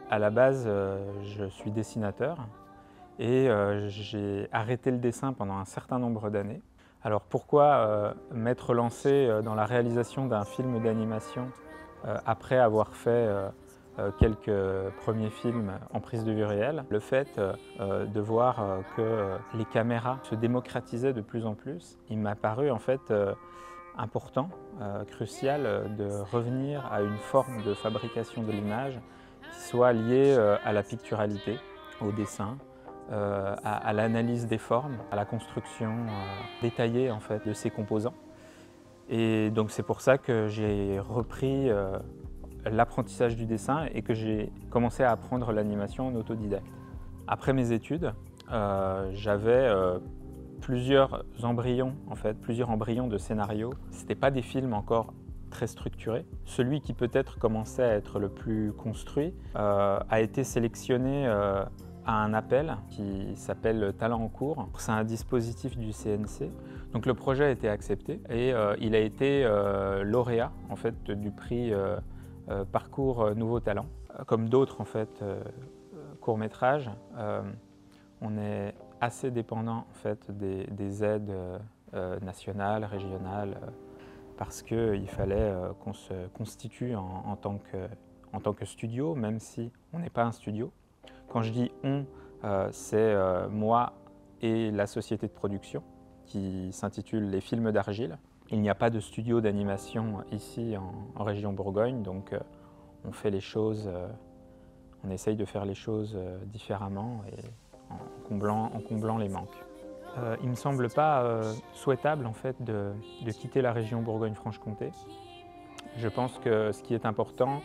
À la base, je suis dessinateur et j'ai arrêté le dessin pendant un certain nombre d'années. Alors pourquoi m'être lancé dans la réalisation d'un film d'animation après avoir fait quelques premiers films en prise de vue réelle? Le fait de voir que les caméras se démocratisaient de plus en plus, il m'a paru en fait important, crucial de revenir à une forme de fabrication de l'image qui soit liée à la picturalité, au dessin, à l'analyse des formes, à la construction détaillée en fait, de ces composants. Et donc c'est pour ça que j'ai repris l'apprentissage du dessin et que j'ai commencé à apprendre l'animation en autodidacte. Après mes études, j'avais plusieurs embryons de scénarios. Ce n'étaient pas des films encore très structurés. Celui qui peut-être commençait à être le plus construit a été sélectionné à un appel qui s'appelle Talent en cours. C'est un dispositif du CNC. Donc le projet a été accepté et il a été lauréat en fait, du prix Parcours Nouveaux Talents. Comme d'autres en fait, courts-métrages, on est assez dépendant en fait, des aides nationales, régionales, parce qu'il fallait qu'on se constitue en tant que studio, même si on n'est pas un studio. Quand je dis on, c'est moi et la société de production qui s'intitule Les Films d'Argile. Il n'y a pas de studio d'animation ici en région Bourgogne, donc on fait les choses, on essaye de faire les choses différemment et en comblant les manques. Il ne me semble pas souhaitable en fait, de quitter la région Bourgogne-Franche-Comté. Je pense que ce qui est important,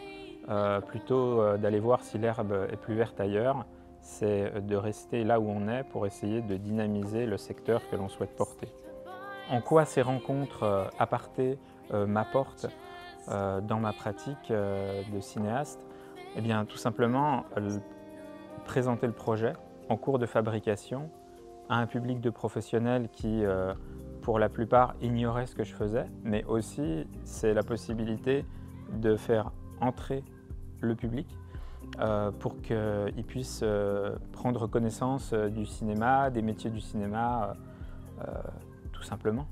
plutôt d'aller voir si l'herbe est plus verte ailleurs, c'est de rester là où on est pour essayer de dynamiser le secteur que l'on souhaite porter. En quoi ces rencontres aparté m'apportent dans ma pratique de cinéaste? Eh bien, tout simplement, présenter le projet en cours de fabrication à un public de professionnels qui, pour la plupart, ignoraient ce que je faisais, mais aussi c'est la possibilité de faire entrer le public pour qu'il puisse prendre connaissance du cinéma, des métiers du cinéma, tout simplement.